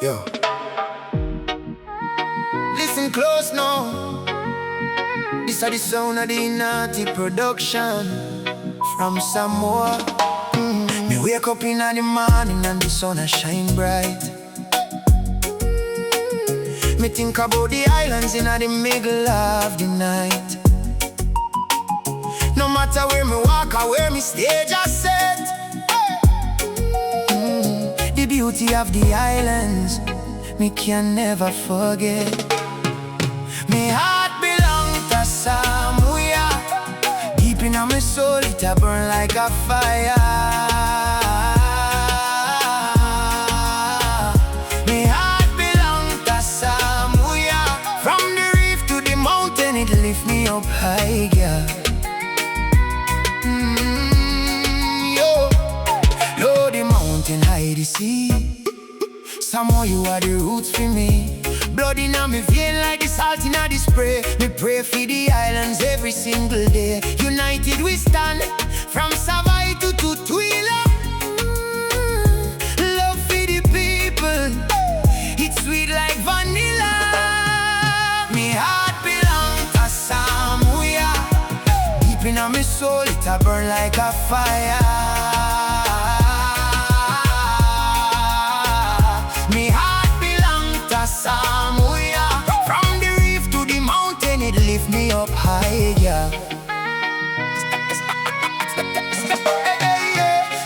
Yo. Listen close now. This is the sound of the Inati Production from Samoa. Me wake up in the morning and the sun a shine bright. Me think about the islands in the middle of the night. No matter where me walk or where me stage I set, the beauty of the islands me can never forget. Me heart belong to Samuya. Deep in my soul it a burn like a fire. Me heart belong to Samuya. From the reef to the mountain it lift me up high, yeah. Low the mountain, high the sea. Samoa, you are the roots for me. Blood in me vein like the salt in the spray. Me pray for the islands every single day. United we stand, from Savai to Tutuila. Love for the people, it's sweet like vanilla. Me heart belong to Samuya. Deep in my soul it a burn like a fire. Samoa, from the reef to the mountain, it lift me up high, yeah.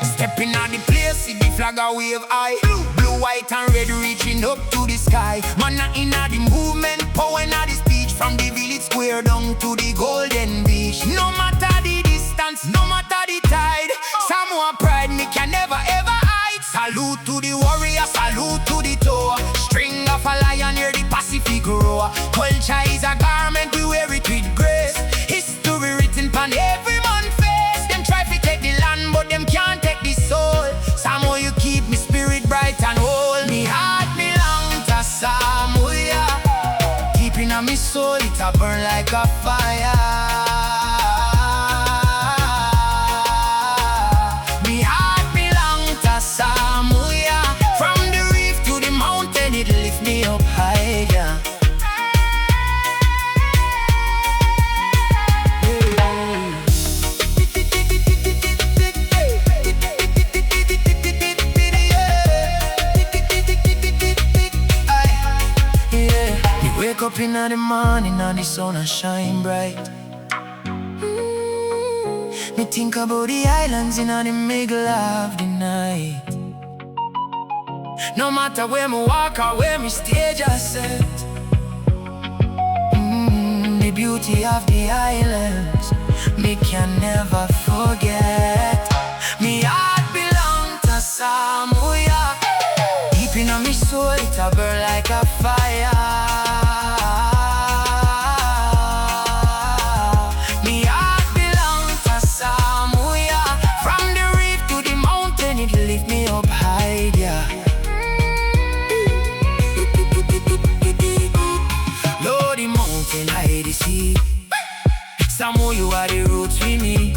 Stepping on the place, see the flag a wave high. Blue, white and red reaching up to the sky. Man in the movement, power in the speech. From the village square down to the golden beach. No matter the distance, no matter the tide, Samoa pride me can never ever hide. Salute to the warrior, salute to the toe. String of a lion near the Pacific roar. Culture is a garment, we wear it with grace. History written upon every man's face. Them try to take the land, but them can't take the soul. Samoa, you keep me spirit bright and whole. Me heart belong to Samoa. Keeping on me soul, it a burn like a fire. Me up high, yeah. Me wake up in the morning and the sun a shine bright. Me think about the islands in the middle of the night. No matter where me walk or where me stage I set, the beauty of the islands me can never forget. Me heart belong to Samoa. Deep in my soul it a burn like a fire. Me heart belong to Samoa. From the reef to the mountain it lift me up high, yeah. High the sea. Samoa, you are the roots for me.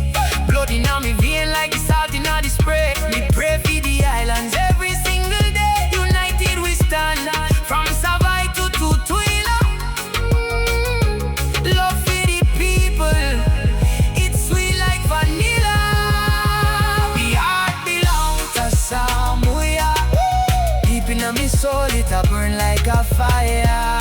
Blood in me vein like the salt in the spray. Me pray for the islands every single day. United we stand, from Savai to Tutuila. Love for the people, it's sweet like vanilla. The heart belong to Samoa. Deep in my soul it a burn like a fire.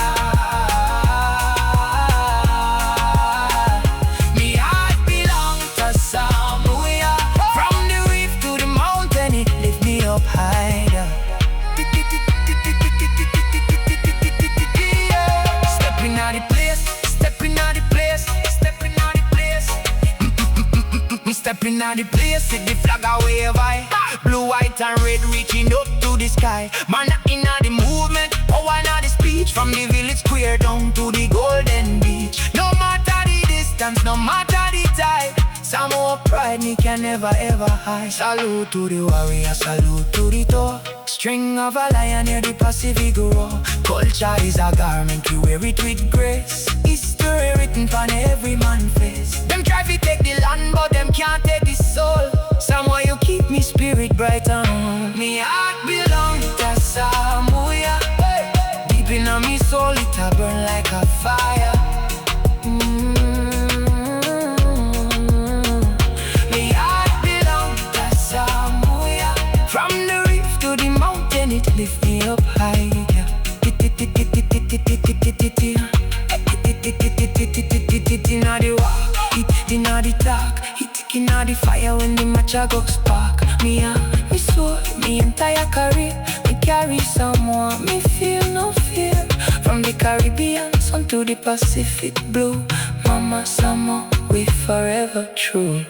Stepping out the place, see the flag a wave high. Blue, white and red reaching up to the sky. Man in the movement, power in the speech. From the village square down to the golden beach. No matter the distance, no matter the tide, Samoa pride me can never ever hide. Salute to the warrior, salute to the toe. String of a lion near the Pacific roar. Culture is a garment, we wear it with grace. History written upon every man's face. Them try to take the land, but them can't take the soul. Samoa, you keep me spirit bright and me heart belong to Samoa. a fire. Me heart belong to Samoa. From the reef to the mountain, it lift me up high. Inati walk, inati talk, inati fire when the matcha go spark. Me sword, me entire career, me carry Samoa, me feel no fear. From the Caribbean sun to the Pacific blue, Mama Samoa, we forever true.